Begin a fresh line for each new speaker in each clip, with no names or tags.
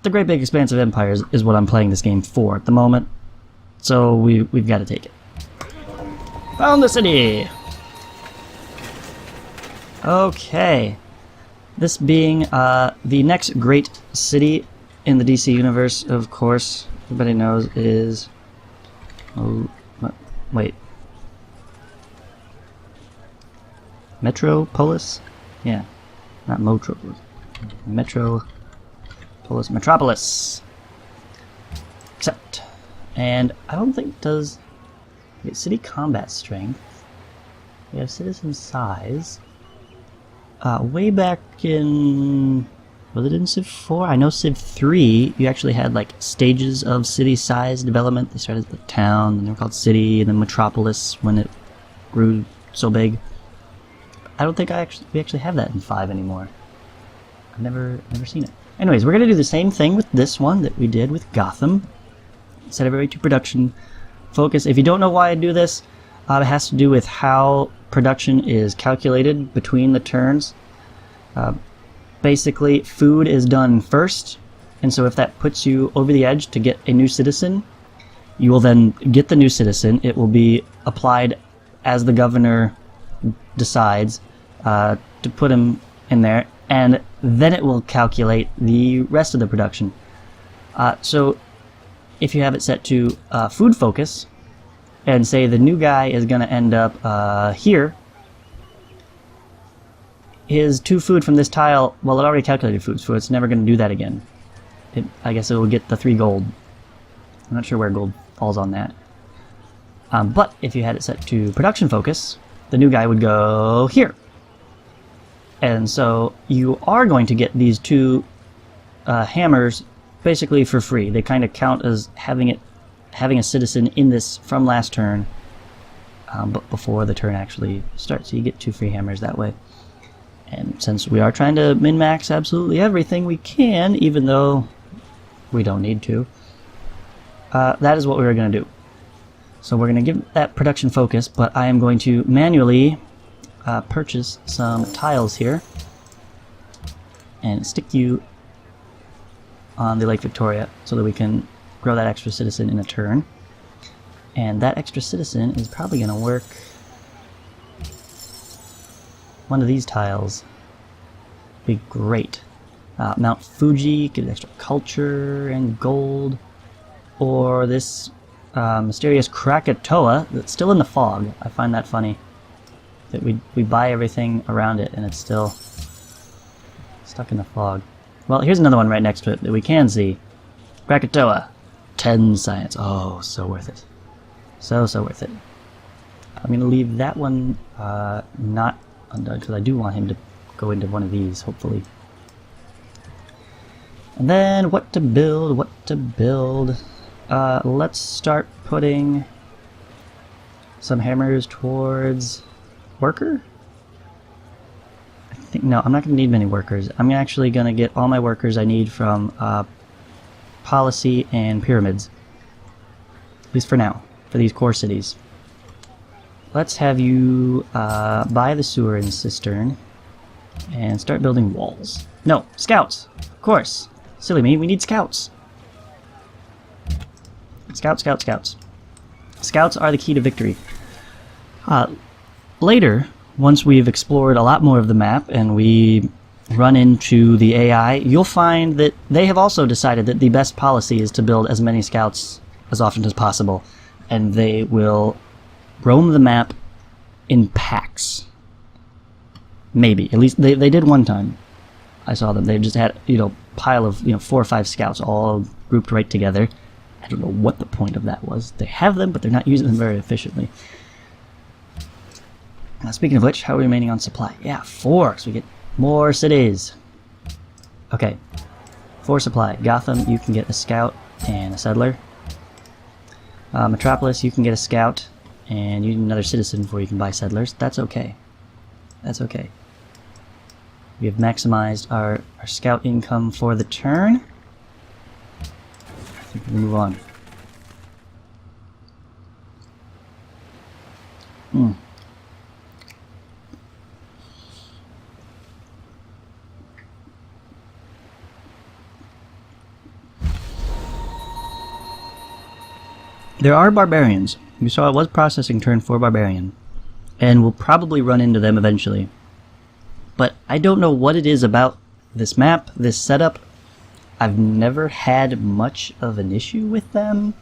the Great Big Expanse of Empires is what I'm playing this game for at the moment. So we've got to take it. Found the city! Okay. This being the next great city in the DC universe, of course, everybody knows is... Oh, wait. Metropolis? Yeah. Not Motropolis. Metropolis. Except. And I don't think it does... Okay, city combat strength. We have citizen size. Way back in... Was it in Civ 4? I know Civ 3, you actually had like stages of city size development. They started with town, and they were called city, and then metropolis when it grew so big. I don't think we actually have that in 5 anymore. I've never seen it. Anyways, we're gonna do the same thing with this one that we did with Gotham. Set everybody to production focus. If you don't know why I do this, it has to do with how production is calculated between the turns. Basically, food is done first, and so if that puts you over the edge to get a new citizen, you will then get the new citizen. It will be applied as the governor decides to put him in there, and then it will calculate the rest of the production. So if you have it set to food focus, and say the new guy is going to end up here, his 2 food from this tile, well, it already calculated food, so it's never going to do that again. I guess it will get the 3 gold. I'm not sure where gold falls on that. But if you had it set to production focus, the new guy would go here. And so you are going to get these 2 hammers basically for free. They kind of count as having a citizen in this from last turn, but before the turn actually starts. So you get 2 free hammers that way. And since we are trying to min-max absolutely everything we can, even though we don't need to, that is what we're going to do. So we're going to give that production focus, but I am going to manually purchase some tiles here and stick you on the Lake Victoria so that we can grow that extra citizen in a turn. And that extra citizen is probably going to work one of these tiles. Be great. Mount Fuji, get extra culture and gold. Or this mysterious Krakatoa that's still in the fog. I find that funny. That we buy everything around it and it's still stuck in the fog. Well, here's another one right next to it that we can see. Krakatoa. 10 science. Oh, so worth it. So worth it. I'm going to leave that one not undone because I do want him to go into one of these, hopefully. And then what to build, let's start putting some hammers towards worker? I think, no, I'm not going to need many workers. I'm actually going to get all my workers I need from policy and pyramids. At least for now, for these core cities. Let's have you buy the sewer and cistern and start building walls. No, scouts! Of course! Silly me, we need scouts! Scouts. Scouts are the key to victory. Later, once we've explored a lot more of the map and we run into the AI, you'll find that they have also decided that the best policy is to build as many scouts as often as possible, and they will roam the map in packs. Maybe. At least they did one time. I saw them. They just had, pile of, 4 or 5 scouts all grouped right together. I don't know what the point of that was. They have them, but they're not using them very efficiently. Now, speaking of which, how are we remaining on supply? Yeah, 4, so we get more cities. Okay. 4 supply. Gotham, you can get a scout and a settler. Metropolis, you can get a scout, and you need another citizen before you can buy settlers. That's okay. That's okay. We have maximized our scout income for the turn. I think we can move on. There are barbarians. We saw it was processing turn 4 barbarian. And we'll probably run into them eventually. But I don't know what it is about this map, this setup. I've never had much of an issue with them.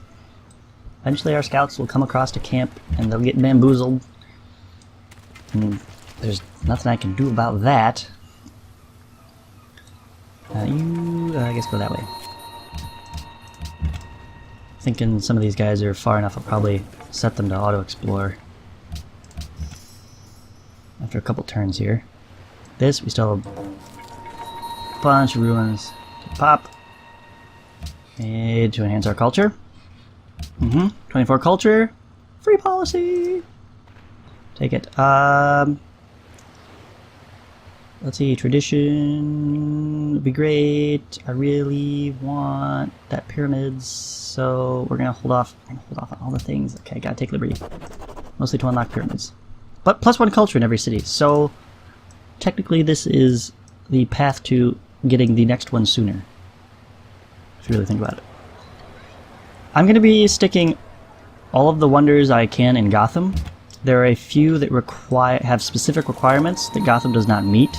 Eventually our scouts will come across to camp and they'll get bamboozled. And there's nothing I can do about that. I guess go that way. Thinking some of these guys are far enough, I'll probably set them to auto-explore. After a couple turns here. This, we still have a bunch of ruins to pop. And to enhance our culture. 24 culture. Free policy! Take it. Let's see, tradition would be great. I really want that pyramids, so we're gonna hold off. On all the things. Okay, gotta take liberty. Mostly to unlock pyramids. But +1 culture in every city, so technically this is the path to getting the next one sooner. If you really think about it. I'm gonna be sticking all of the wonders I can in Gotham. There are a few that have specific requirements that Gotham does not meet.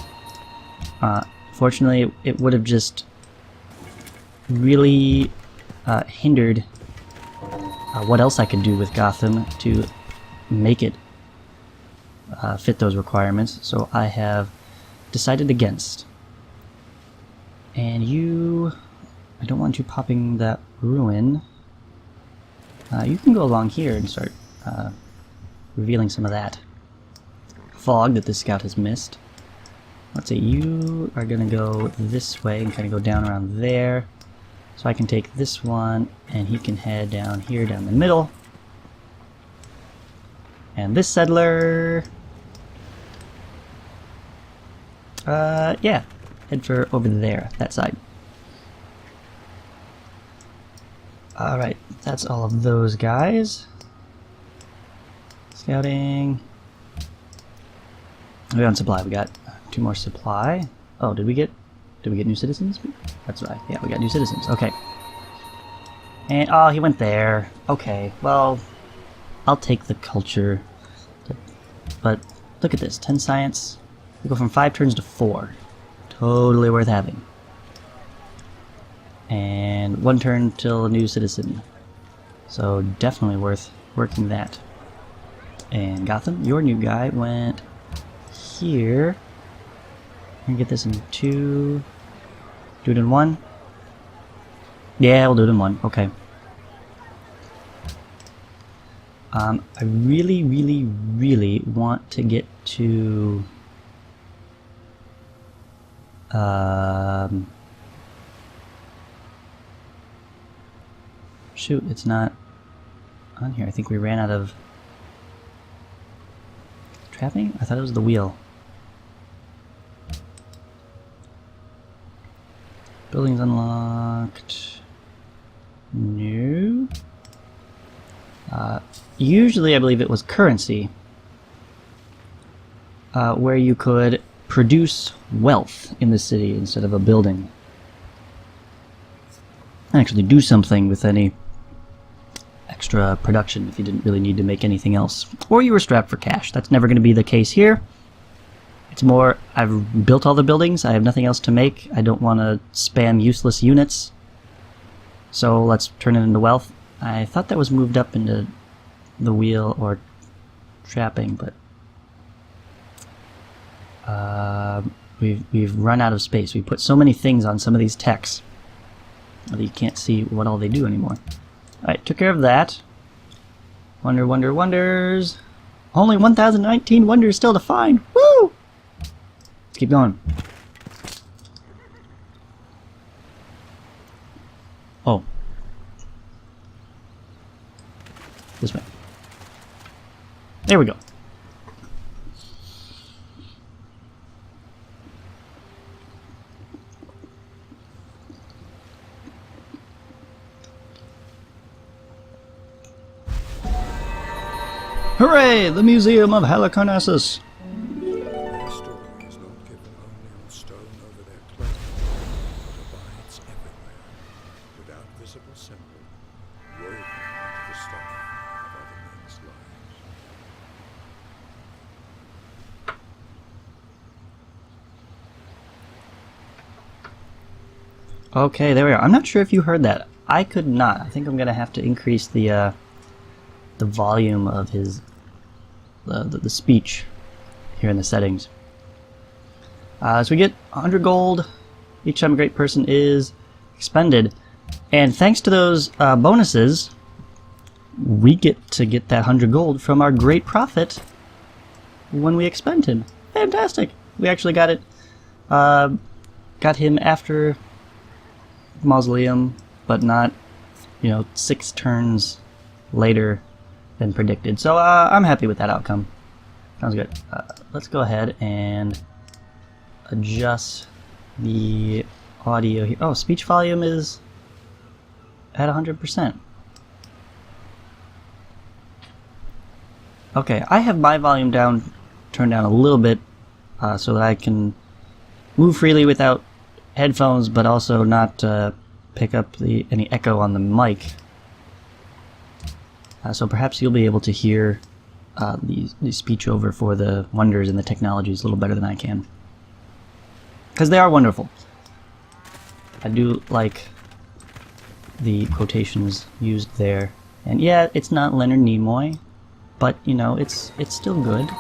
Fortunately, it would have just really hindered what else I could do with Gotham to make it fit those requirements, so I have decided against. And I don't want you popping that ruin. You can go along here and start revealing some of that fog that this scout has missed. Let's say you are gonna go this way and kind of go down around there. So I can take this one and he can head down here, down the middle. And this settler, yeah, head for over there, that side. Alright, that's all of those guys. Scouting. We're on supply, we got 2 more supply. Oh, did we get new citizens? That's right, yeah, we got new citizens, okay. And, oh, he went there. Okay, well, I'll take the culture. But, look at this, 10 science. We go from 5 turns to 4. Totally worth having. And 1 turn till a new citizen. So, definitely worth working that. And Gotham, your new guy went here. Can get this in 2. Do it in 1. Yeah, we'll do it in 1. Okay. I really, really, really want to get to shoot, it's not on here. I think we ran out of trapping? I thought it was the wheel. Buildings unlocked. No. Usually I believe it was currency, where you could produce wealth in the city instead of a building. Actually do something with any extra production if you didn't really need to make anything else. Or you were strapped for cash. That's never going to be the case here. It's more, I've built all the buildings, I have nothing else to make, I don't want to spam useless units. So let's turn it into wealth. I thought that was moved up into the wheel or trapping, but we've run out of space. We put so many things on some of these techs that you can't see what all they do anymore. Alright, took care of that. Wonder, wonder, wonders. Only 1,019 wonders still to find. Woo! Let's keep going. Oh. This way. There we go. Hooray! The Museum of Halicarnassus!
Their story is not given only on stone over their claim, but abides everywhere, without visible symbol, woven into the stuff of other men's lives.
Okay, there we are. I'm not sure if you heard that. I could not. I think I'm gonna have to increase the volume of his the speech here in the settings. So we get 100 gold each time a great person is expended, and thanks to those bonuses, we get to get that 100 gold from our great prophet when we expend him. Fantastic! We actually got it. Got him after Mausoleum, but not, 6 turns later than predicted. So I'm happy with that outcome. Sounds good. Let's go ahead and adjust the audio here. Oh, speech volume is at 100%. Okay, I have my volume turned down a little bit so that I can move freely without headphones, but also not pick up any echo on the mic. So perhaps you'll be able to hear the speech over for the wonders and the technologies a little better than I can. Because they are wonderful. I do like the quotations used there. And yeah, it's not Leonard Nimoy, but it's still good.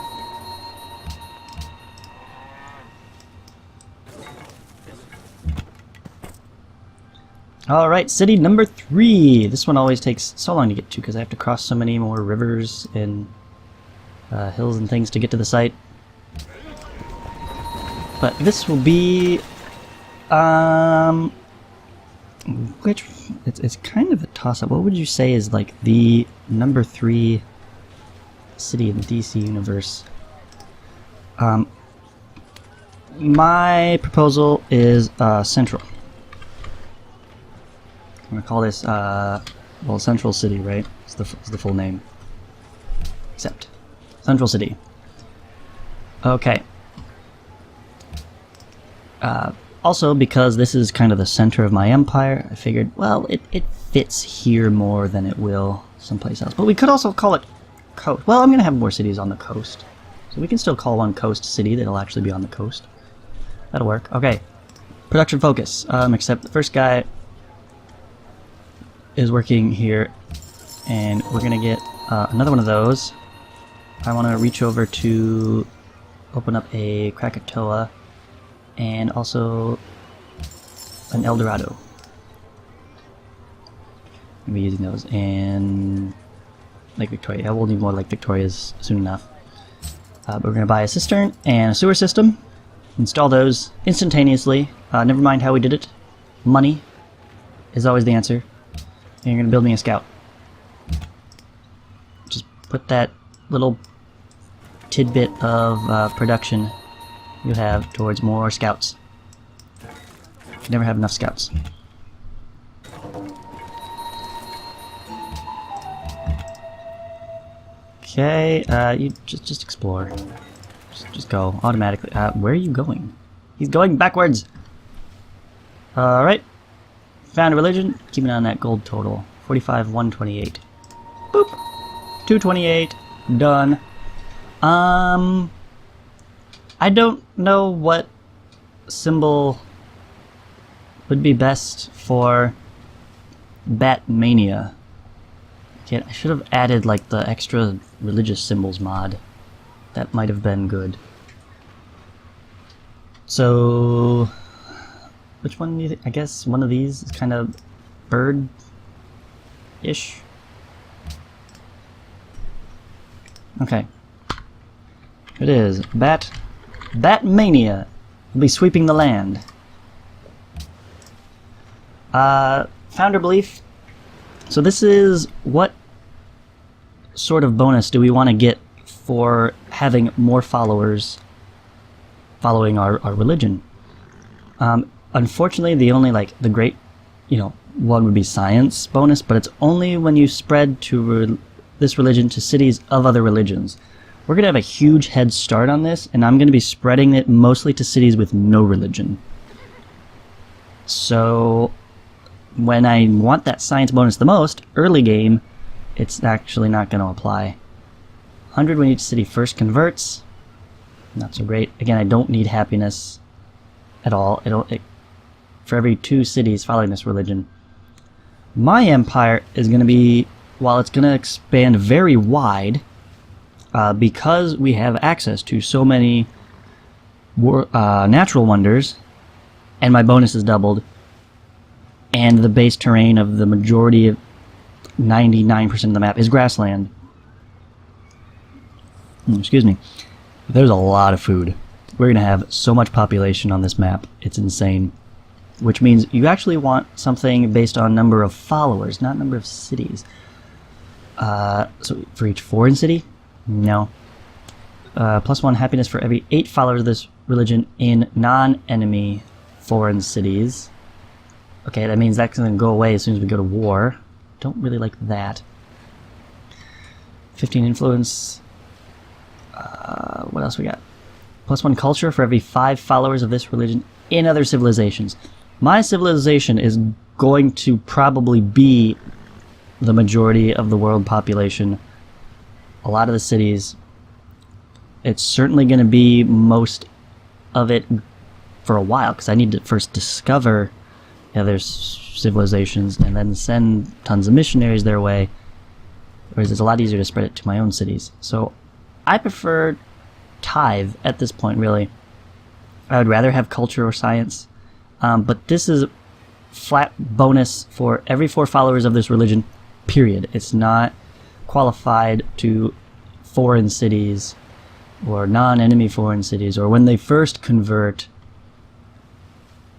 Alright, city number 3. This one always takes so long to get to because I have to cross so many more rivers and hills and things to get to the site. But this will be it's kind of a toss-up. What would you say is like the number 3 city in the DC universe? My proposal is Central. I'm gonna call this Central City, right? It's the full name. Except Central City. Okay. Also, because this is kind of the center of my empire, I figured, well, it fits here more than it will someplace else. But we could also call it coast. Well, I'm gonna have more cities on the coast, so we can still call one coast city that'll actually be on the coast. That'll work. Okay. Production focus. Except the first guy is working here, and we're gonna get another one of those. I want to reach over to open up a Krakatoa and also an El Dorado. I'll be using those, and Lake Victoria. Yeah, we'll need more Lake Victorias soon enough. But we're gonna buy a cistern and a sewer system, install those instantaneously. Never mind how we did it. Money is always the answer. And you're gonna build me a scout. Just put that little tidbit of production you have towards more scouts. You never have enough scouts. Okay, you just explore. Just go automatically. Where are you going? He's going backwards. All right. Found a religion. Keep an eye on that gold total. 45, 128. Boop. 228. Done. I don't know what symbol would be best for Batmania. Okay, I should have added like the extra religious symbols mod. That might have been good. So, which one do you think? I guess one of these is kind of bird-ish. Okay. It is. Batmania will be sweeping the land. Founder belief. So this is what sort of bonus do we want to get for having more followers following our religion? Unfortunately, the only the great, one would be science bonus, but it's only when you spread this religion to cities of other religions. We're going to have a huge head start on this, and I'm going to be spreading it mostly to cities with no religion. So when I want that science bonus the most, early game, it's actually not going to apply. 100 when each city first converts. Not so great. Again, I don't need happiness at all. For every 2 cities following this religion. My empire is going to be, while it's going to expand very wide, because we have access to so many natural wonders, and my bonus is doubled, and the base terrain of the majority of 99% of the map is grassland. Excuse me. There's a lot of food. We're going to have so much population on this map. It's insane. Which means you actually want something based on number of followers, not number of cities. So for each foreign city? No. +1 happiness for every 8 followers of this religion in non-enemy foreign cities. Okay, that means that's going to go away as soon as we go to war. Don't really like that. 15 influence. What else we got? +1 culture for every 5 followers of this religion in other civilizations. My civilization is going to probably be the majority of the world population. A lot of the cities. It's certainly going to be most of it for a while, because I need to first discover other civilizations and then send tons of missionaries their way, whereas it's a lot easier to spread it to my own cities. So I prefer tithe at this point, really. I would rather have culture or science, but this is a flat bonus for every 4 followers of this religion, period. It's not qualified to foreign cities or non-enemy foreign cities, or when they first convert,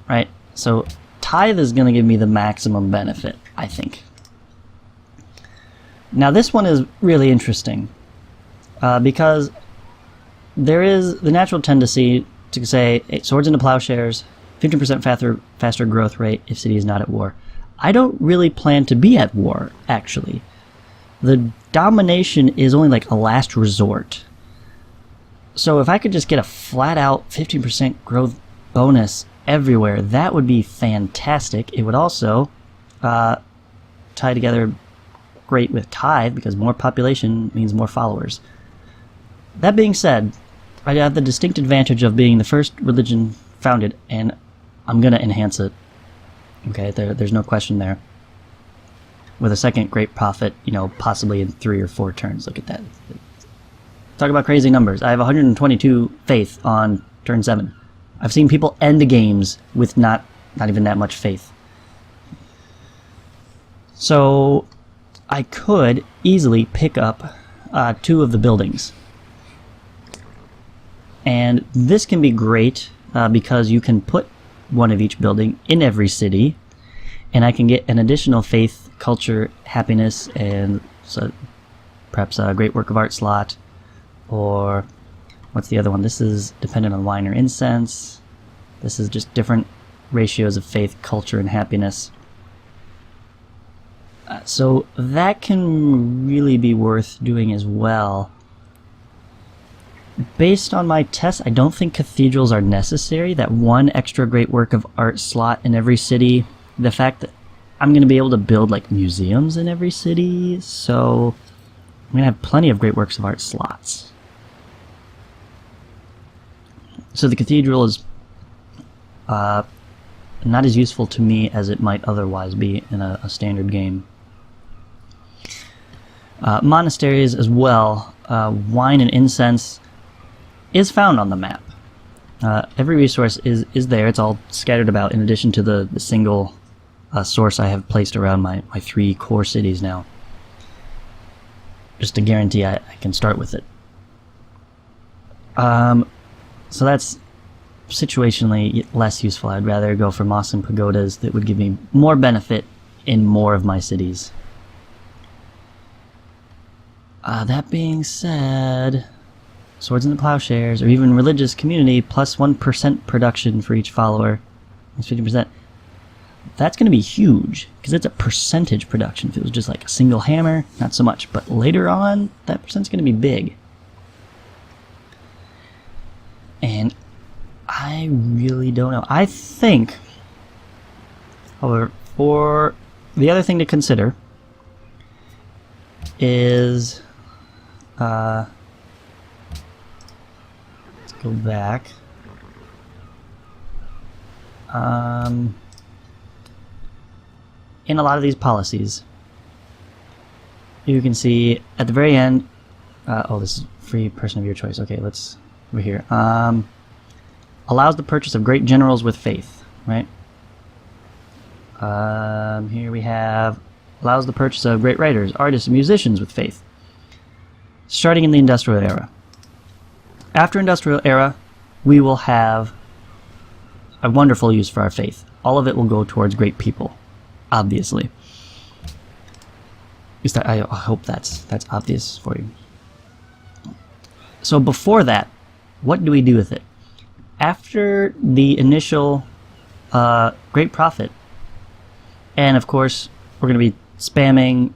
right? So tithe is going to give me the maximum benefit, I think. Now this one is really interesting, because there is the natural tendency to say swords into plowshares, 15% faster growth rate if city is not at war. I don't really plan to be at war, actually. The domination is only like a last resort. So if I could just get a flat out 15% growth bonus everywhere, that would be fantastic. It would also tie together great with tithe, because more population means more followers. That being said, I have the distinct advantage of being the first religion founded, and I'm going to enhance it. Okay, there's no question there. With a second great prophet, possibly in 3 or 4 turns. Look at that. Talk about crazy numbers. I have 122 faith on turn 7. I've seen people end games with not even that much faith. So I could easily pick up 2 of the buildings. And this can be great because you can put 1 of each building in every city, and I can get an additional faith, culture, happiness, and so perhaps a great work of art slot, or what's the other one? This is dependent on wine or incense. This is just different ratios of faith, culture, and happiness. So that can really be worth doing as well. Based on my tests, I don't think cathedrals are necessary. That 1 extra great work of art slot in every city. The fact that I'm going to be able to build like museums in every city, so I'm going to have plenty of great works of art slots. So the cathedral is not as useful to me as it might otherwise be in a standard game. Monasteries as well. Wine and incense is found on the map. Every resource is there. It's all scattered about, in addition to the single source I have placed around my 3 core cities now. Just to guarantee I can start with it. So that's situationally less useful. I'd rather go for mosques and pagodas that would give me more benefit in more of my cities. That being said, swords into plowshares, or even religious community, plus 1% production for each follower, that's 50%. That's going to be huge, because it's a percentage production. If it was just like a single hammer, not so much. But later on, that percent's going to be big. And I really don't know. I think, however, for the other thing to consider is... let's go back. In a lot of these policies, you can see at the very end, oh, this is free person of your choice. Okay, let's, over here. Allows the purchase of great generals with faith, right? Here we have, allows the purchase of great writers, artists, and musicians with faith. Starting in the Industrial Era. After Industrial Era, we will have a wonderful use for our faith. All of it will go towards great people, obviously. At least I hope that's obvious for you. So before that, what do we do with it? After the initial great profit, and of course we're going to be spamming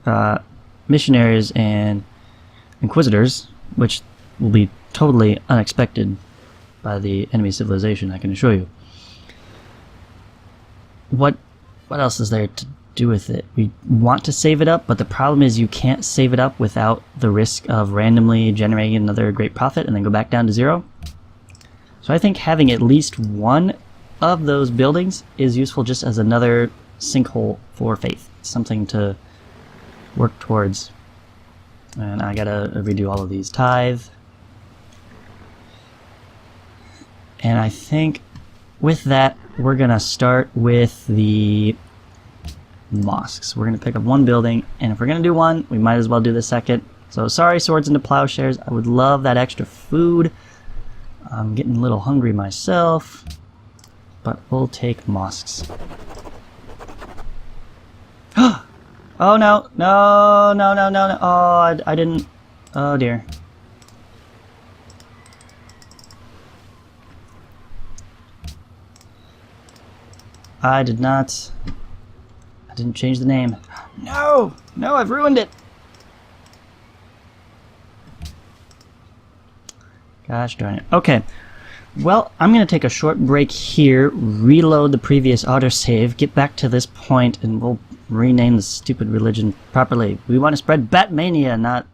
missionaries and inquisitors, which will be totally unexpected by the enemy civilization, I can assure you. What else is there to do with it? We want to save it up, but the problem is you can't save it up without the risk of randomly generating another great profit and then go back down to 0. So I think having at least one of those buildings is useful just as another sinkhole for faith. Something to work towards. And I gotta redo all of these. Tithe. And I think with that, we're gonna start with the mosques. We're gonna pick up one building, and if we're gonna do one, we might as well do the second. So sorry, swords into plowshares. I would love that extra food. I'm getting a little hungry myself, but we'll take mosques. Oh no, no, no, no, no, no. Oh, I didn't. Oh dear. I didn't change the name. No! No, I've ruined it! Gosh darn it. Okay. Well, I'm going to take a short break here, reload the previous autosave, get back to this point, and we'll rename the stupid religion properly. We want to spread Batmania, not